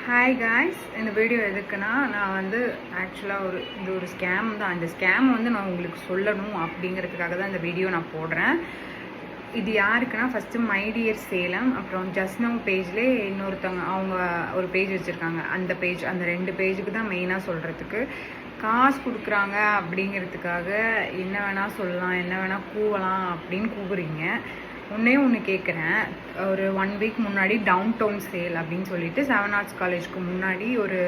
Hi guys, இந்த video எதுக்குன்னா நான் வந்து ஆக்சுவலாக இது ஒரு ஸ்கேம் தான். இந்த ஸ்கேம் வந்து நான் உங்களுக்கு சொல்லணும் அப்படிங்கிறதுக்காக தான் இந்த வீடியோ நான் போடுறேன். இது யாருக்குன்னா ஃபஸ்ட்டு மை டியர் சேலம், அப்புறம் ஜஸ்ட் நவ் பேஜ்லேயே இன்னொருத்தவங்க அவங்க ஒரு பேஜ் வச்சுருக்காங்க. அந்த 2 பேஜுக்கு தான் மெயினாக சொல்கிறதுக்கு. காசு கொடுக்குறாங்க அப்படிங்கிறதுக்காக என்ன வேணால் சொல்லலாம், என்ன வேணால் கூவலாம் அப்படின்னு கூவுறீங்க. ஒன்று கேட்குறேன். ஒரு 1 வீக் முன்னாடி டவுன் டவுன் சேல் அப்படின்னு சொல்லிட்டு 7 ஆர்ட்ஸ் காலேஜ்க்கு முன்னாடி ஒரு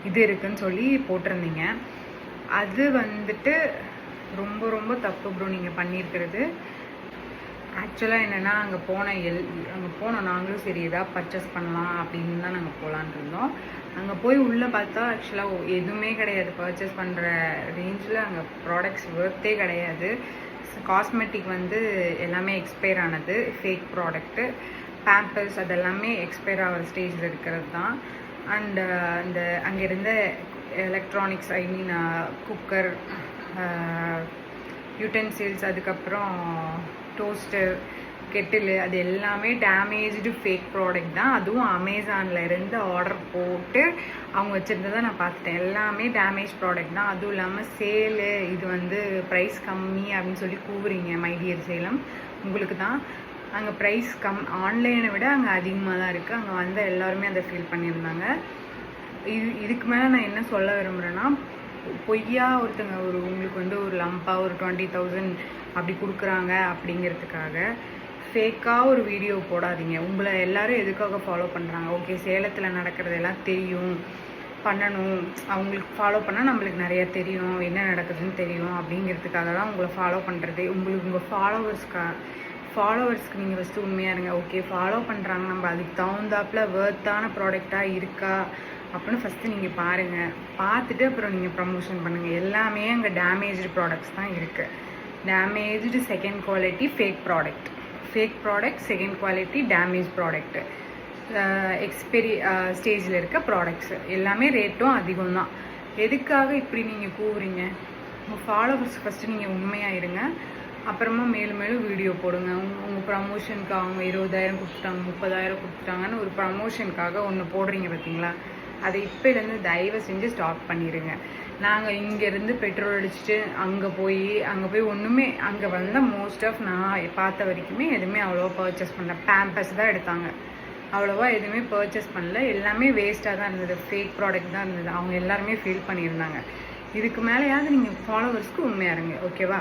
இது இருக்குதுன்னு சொல்லி போட்டிருந்தீங்க. அது வந்துட்டு ரொம்ப ரொம்ப தப்பு ப்ரோ நீங்கள் பண்ணியிருக்கிறது. ஆக்சுவலாக என்னென்னா அங்கே போனோம் நாங்களும் சரி எதாவது பர்ச்சேஸ் பண்ணலாம் அப்படின்னு தான் நாங்கள் போகலான் இருந்தோம். அங்கே போய் உள்ளே பார்த்தா ஆக்சுவலாக எதுவுமே கிடையாது. பர்ச்சேஸ் பண்ணுற ரேஞ்சில் அங்கே ப்ராடக்ட்ஸ் ஒர்த்தே கிடையாது. காஸ்மெட்டிக் வந்து எல்லாமே எக்ஸ்பயர் ஆனது, ஃபேக் ப்ராடக்ட்டு. பேம்பர்ஸ் அதெல்லாமே எக்ஸ்பயர் ஆகிற ஸ்டேஜில் இருக்கிறது தான். அண்டு அந்த அங்கே இருந்த எலக்ட்ரானிக்ஸ், ஐ மீன் குக்கர், யூட்டென்சில்ஸ், அதுக்கப்புறம் டோஸ்டர், கெட்டிலு, அது எல்லாமே டேமேஜ்டு ஃபேக் ப்ராடக்ட் தான். அதுவும் அமேசானில் இருந்து ஆர்டர் போட்டு அவங்க வச்சுருந்ததை நான் பார்த்துட்டேன். எல்லாமே டேமேஜ் ப்ராடக்ட் தான். அதுவும் இல்லாமல் சேலு, இது வந்து ப்ரைஸ் கம்மி அப்படின்னு சொல்லி கூவுறீங்க. மை டியர் சேலம், உங்களுக்கு தான் அங்கே ப்ரைஸ் ஆன்லைனை விட அங்கே அதிகமாக தான் இருக்குது. அங்கே வந்த எல்லாருமே அதை ஃபீல் பண்ணியிருந்தாங்க. இதுக்கு மேலே நான் என்ன சொல்ல விரும்புகிறேன்னா, பொய்யா ஒருத்தங்க உங்களுக்கு வந்து ஒரு லம்பாக ஒரு 20,000 அப்படி கொடுக்குறாங்க அப்படிங்கிறதுக்காக ஃபேக்காக ஒரு வீடியோ போடாதீங்க. உங்களை எல்லோரும் எதுக்காக ஃபாலோ பண்ணுறாங்க? ஓகே, சேலத்தில் நடக்கிறதெல்லாம் தெரியும், பண்ணணும், அவங்களுக்கு ஃபாலோ பண்ணால் நம்மளுக்கு நிறையா தெரியும், என்ன நடக்குதுன்னு தெரியும் அப்படிங்கிறதுக்காக தான் உங்களை ஃபாலோ பண்ணுறது. உங்கள் ஃபாலோவர்ஸ்க்கு நீங்கள் ஃபஸ்ட்டு உண்மையாக இருங்க. ஓகே, ஃபாலோ பண்ணுறாங்க, நம்ம அதுக்கு தகுந்தாப்பில் வேர்த்தான ப்ராடக்டாக இருக்கா அப்படின்னு ஃபஸ்ட்டு நீங்கள் பாருங்கள். பார்த்துட்டு அப்புறம் நீங்கள் ப்ரமோஷன் பண்ணுங்கள். எல்லாமே அங்கே டேமேஜ்டு ப்ராடக்ட்ஸ் தான் இருக்குது. Damaged second quality fake product, second quality damage product, expiry ஸ்டேஜில் இருக்க ப்ராடக்ட்ஸு எல்லாமே ரேட்டும் அதிகம் தான். எதுக்காக இப்படி நீங்கள் கூவுறீங்க? உங்கள் ஃபாலோவர்ஸ் ஃபஸ்ட்டு நீங்கள் உண்மையாக இருங்க. அப்புறமா மேலும் மேலும் வீடியோ போடுங்க. உங்கள் ப்ரமோஷனுக்கு அவங்க 20,000 கொடுத்துட்டாங்க, 30,000 கொடுத்துட்டாங்கன்னு ஒரு ப்ரமோஷனுக்காக ஒன்று போடுறீங்க பார்த்தீங்களா? அதை இப்போலேருந்து தயவு செஞ்சு ஸ்டாப் பண்ணிடுங்க. நாங்கள் இங்கேருந்து பெட்ரோல் அடிச்சுட்டு அங்கே போய் ஒன்றுமே அங்கே வந்தால் மோஸ்ட் ஆஃப் நான் பார்த்த வரைக்குமே எதுவுமே அவ்வளோவா பர்ச்சேஸ் பண்ணல. பேம்பர்ஸ் தான் எடுத்தாங்க, அவ்வளோவா எதுவுமே பர்ச்சேஸ் பண்ணல. எல்லாமே வேஸ்ட்டாக தான் இருந்தது, ஃபேக் ப்ராடக்ட் தான் இருந்தது. அவங்க எல்லாருமே ஃபீல் பண்ணியிருந்தாங்க. இதுக்கு மேலேயாவது நீங்கள் ஃபாலோவர்ஸ்க்கு உண்மையாக இருங்க, ஓகேவா?